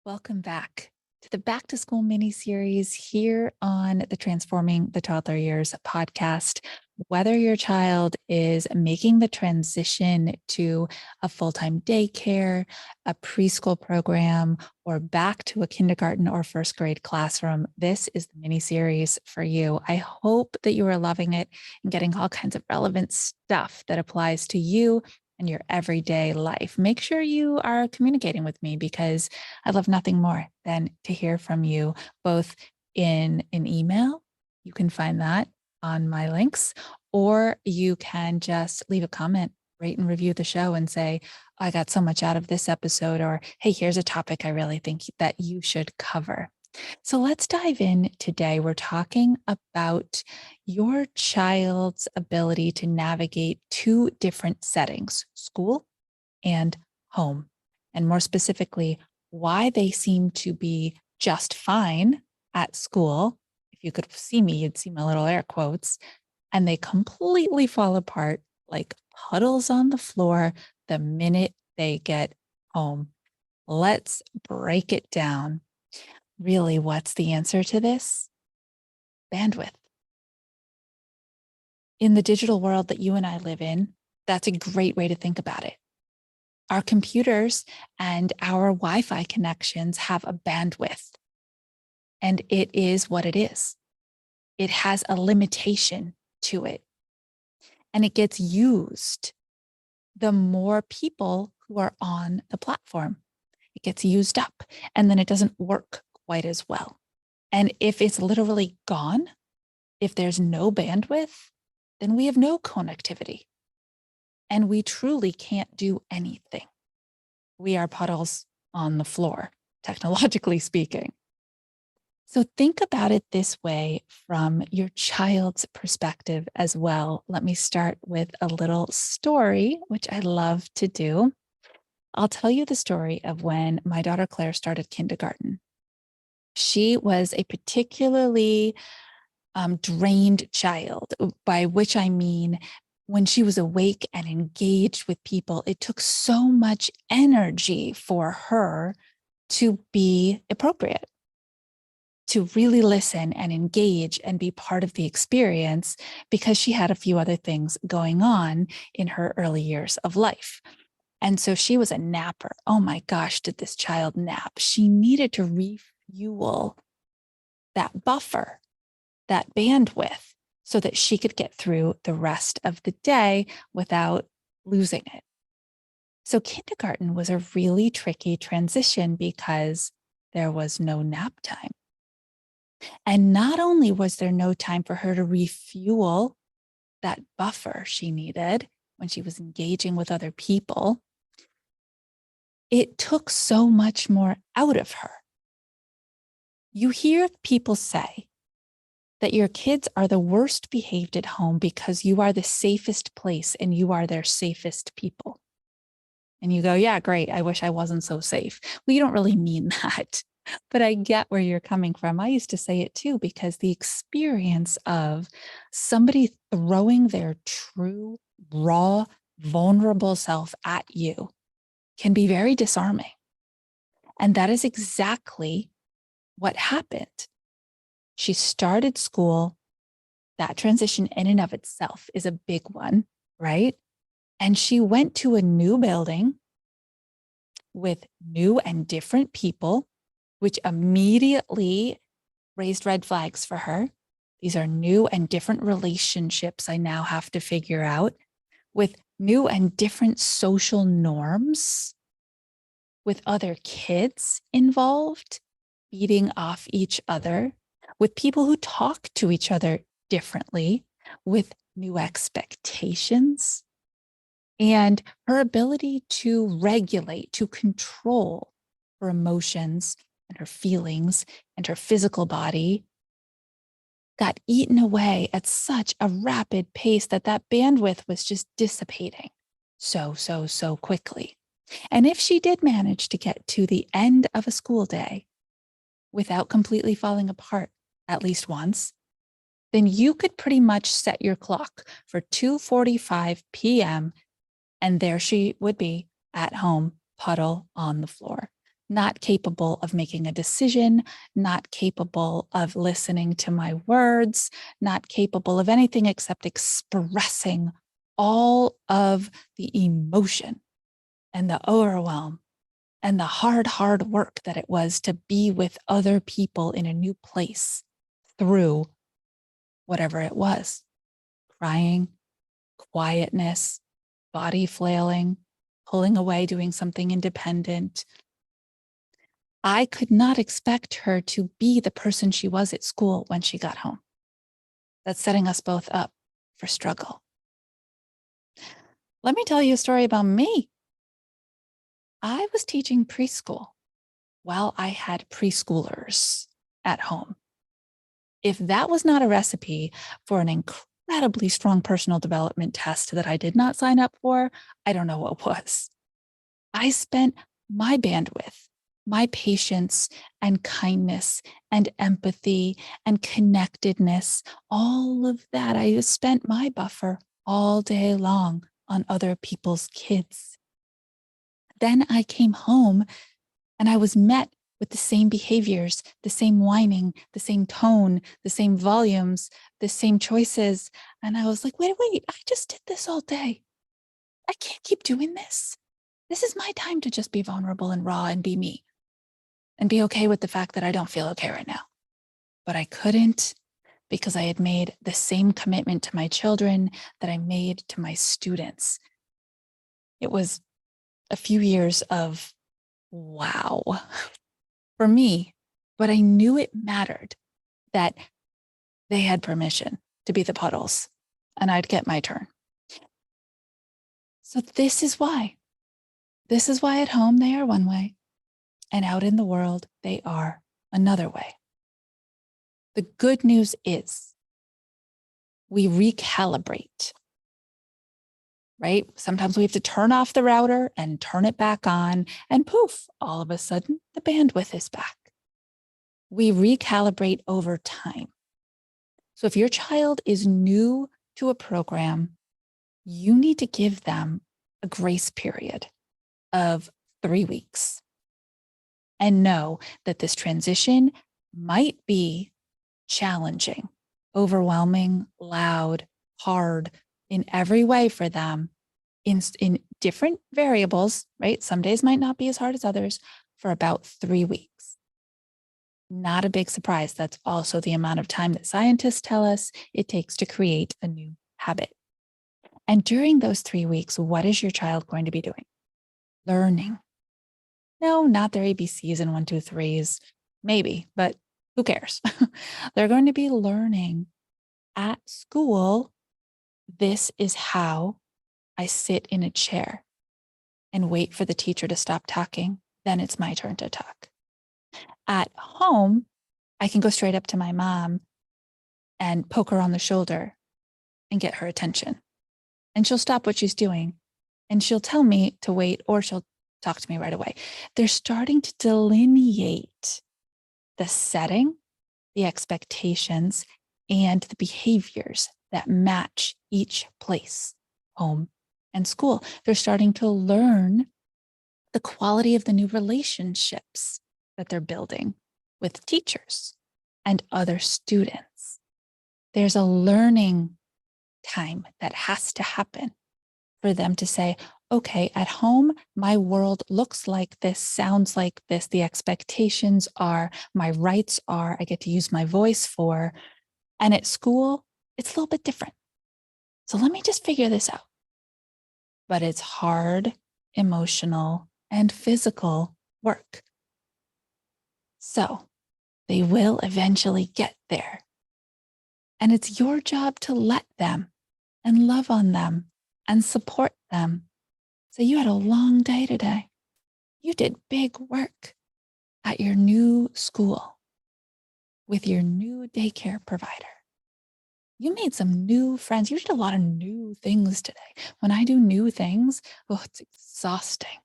Welcome back to the Back to School mini series here on the Transforming the Toddler Years podcast. Whether your child is making the transition to a full-time daycare, a preschool program, or back to a kindergarten or first grade classroom, this is the mini series for you. I hope that you are loving it and getting all kinds of relevant stuff that applies to you and your everyday life. Make sure you are communicating with me because I love nothing more than to hear from you, both in an email. You can find that on my links, or you can just leave a comment, rate and review the show and say, I got so much out of this episode, or hey, here's a topic I really think that you should cover. So let's dive in today. We're talking about your child's ability to navigate two different settings, school and home, and more specifically, why they seem to be just fine at school. If you could see me, you'd see my little air quotes, and they completely fall apart like puddles on the floor the minute they get home. Let's break it down. Really, what's the answer to this? Bandwidth. In the digital world that you and I live in, that's a great way to think about it. Our computers and our Wi-Fi connections have a bandwidth, and it is what it is. It has a limitation to it, and it gets used the more people who are on the platform. It gets used up, and then it doesn't work quite as well. And if it's literally gone, if there's no bandwidth, then we have no connectivity. And we truly can't do anything. We are puddles on the floor, technologically speaking. So think about it this way from your child's perspective as well. Let me start with a little story, which I love to do. I'll tell you the story of when my daughter Claire started kindergarten. She was a particularly drained child, by which I mean when she was awake and engaged with people, it took so much energy for her to be appropriate, to really listen and engage and be part of the experience, because she had a few other things going on in her early years of life. And so she was a napper. Oh my gosh, did this child nap? She needed to refuel that buffer, that bandwidth, so that she could get through the rest of the day without losing it. So kindergarten was a really tricky transition because there was no nap time. And not only was there no time for her to refuel that buffer she needed when she was engaging with other people, it took so much more out of her. You hear people say that your kids are the worst behaved at home because you are the safest place and you are their safest people. And you go, yeah, great. I wish I wasn't so safe. Well, you don't really mean that, but I get where you're coming from. I used to say it too, because the experience of somebody throwing their true, raw, vulnerable self at you can be very disarming. And that is exactly what happened. She started school. That transition in and of itself is a big one, right? And she went to a new building with new and different people, which immediately raised red flags for her. These are new and different relationships I now have to figure out, with new and different social norms, with other kids involved, feeding off each other, with people who talk to each other differently, with new expectations, and her ability to regulate, to control her emotions and her feelings and her physical body got eaten away at such a rapid pace that bandwidth was just dissipating so quickly. And if she did manage to get to the end of a school day without completely falling apart at least once, then you could pretty much set your clock for 2:45 p.m. and there she would be at home, puddle on the floor. not capable of making a decision, not capable of listening to my words, not capable of anything except expressing all of the emotion and the overwhelm and the hard work that it was to be with other people in a new place through whatever it was. Crying, quietness, body flailing, pulling away, doing something independent. I could not expect her to be the person she was at school when she got home. That's setting us both up for struggle. Let me tell you a story about me. I was teaching preschool while I had preschoolers at home. If that was not a recipe for an incredibly strong personal development test that I did not sign up for, I don't know what was. I spent my bandwidth, my patience and kindness and empathy and connectedness, all of that. I spent my buffer all day long on other people's kids. Then I came home and I was met with the same behaviors, the same whining, the same tone, the same volumes, the same choices. And I was like, wait, I just did this all day. I can't keep doing this. This is my time to just be vulnerable and raw and be me and be okay with the fact that I don't feel okay right now. But I couldn't because I had made the same commitment to my children that I made to my students. It was a few years of wow for me, but I knew it mattered that they had permission to be the puddles and I'd get my turn. So this is why at home they are one way and out in the world they are another way. The good news is we recalibrate, right? Sometimes we have to turn off the router and turn it back on, and poof, all of a sudden the bandwidth is back. We recalibrate over time. So if your child is new to a program, you need to give them a grace period of 3 weeks and know that this transition might be challenging, overwhelming, loud, hard in every way for them in different variables, right? Some days might not be as hard as others for about 3 weeks. Not a big surprise. That's also the amount of time that scientists tell us it takes to create a new habit. And during those 3 weeks, what is your child going to be doing? Learning. No, not their ABCs and 1, 2, 3s. Maybe, but who cares? They're going to be learning at school. This is how I sit in a chair and wait for the teacher to stop talking. Then it's my turn to talk. At home, I can go straight up to my mom and poke her on the shoulder and get her attention. And she'll stop what she's doing and she'll tell me to wait, or she'll talk to me right away. They're starting to delineate the setting, the expectations, and the behaviors that match each place, home and school. They're starting to learn the quality of the new relationships that they're building with teachers and other students. There's a learning time that has to happen for them to say, okay, at home, my world looks like this, sounds like this. The expectations are, my rights are, I get to use my voice for. And at school, it's a little bit different. So let me just figure this out. But it's hard, emotional, and physical work. So they will eventually get there. And it's your job to let them and love on them and support them. So you had a long day today. You did big work at your new school with your new daycare provider. You made some new friends. You did a lot of new things today. When I do new things, oh, it's exhausting.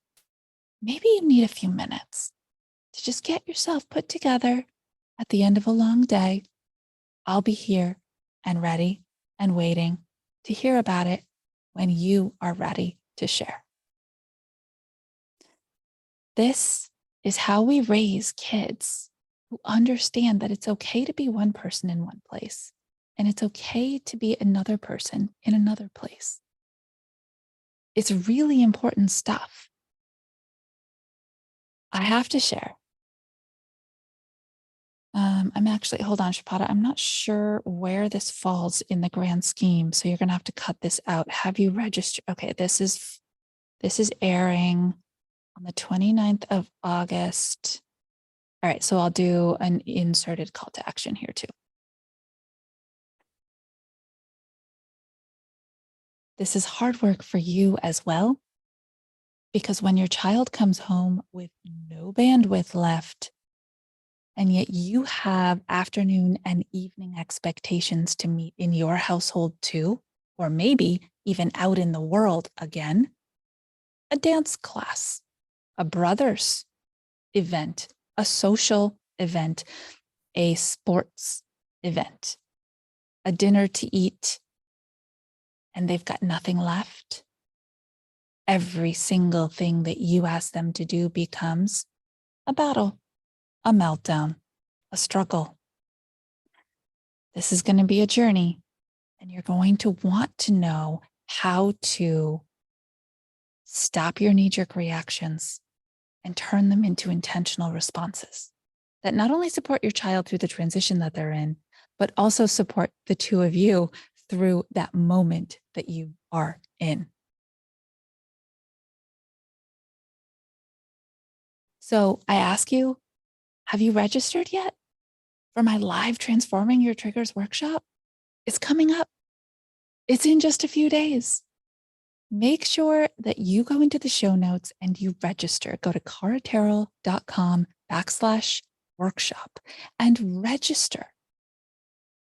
Maybe you need a few minutes to just get yourself put together at the end of a long day. I'll be here and ready and waiting to hear about it when you are ready to share. This is how we raise kids who understand that it's okay to be one person in one place and it's okay to be another person in another place. It's really important stuff. I have to share. I'm actually, hold on, Shapata. I'm not sure where this falls in the grand scheme. So you're going to have to cut this out. Have you registered? Okay, this is airing on the 29th of August. All right, so I'll do an inserted call to action here too. This is hard work for you as well, because when your child comes home with no bandwidth left, and yet you have afternoon and evening expectations to meet in your household too, or maybe even out in the world again, a dance class, a brother's event, a social event, a sports event, a dinner to eat, and they've got nothing left. Every single thing that you ask them to do becomes a battle, a meltdown, a struggle. This is going to be a journey, and you're going to want to know how to stop your knee-jerk reactions and turn them into intentional responses that not only support your child through the transition that they're in, but also support the two of you through that moment that you are in. So I ask you, have you registered yet for my live Transforming Your Triggers workshop? It's coming up. It's in just a few days. Make sure that you go into the show notes and you register. Go to caratyrrell.com/workshop and register.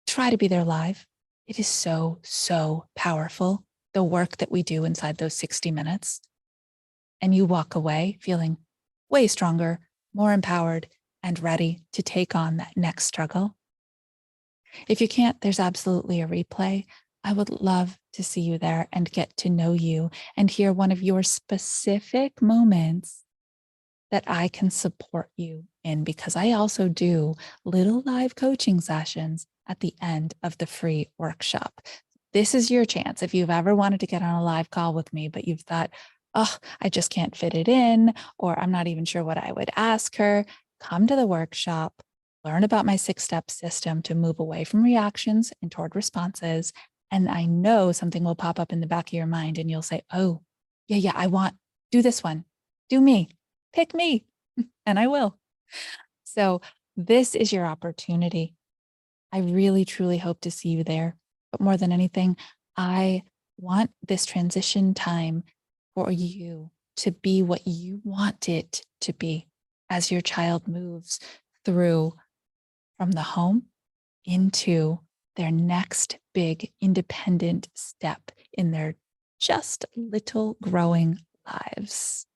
Try to be there live. It is so, so powerful, the work that we do inside those 60 minutes. And you walk away feeling way stronger, more empowered, and ready to take on that next struggle. If you can't, there's absolutely a replay. I would love to see you there and get to know you and hear one of your specific moments that I can support you in, because I also do little live coaching sessions at the end of the free workshop. This is your chance. If you've ever wanted to get on a live call with me, but you've thought, oh, I just can't fit it in, or I'm not even sure what I would ask her, come to the workshop, learn about my 6-step system to move away from reactions and toward responses. And I know something will pop up in the back of your mind and you'll say, oh, yeah, do this one, do me, pick me, and I will. So this is your opportunity. I really, truly hope to see you there. But more than anything, I want this transition time for you to be what you want it to be as your child moves through from the home into their next big independent step in their just little growing lives.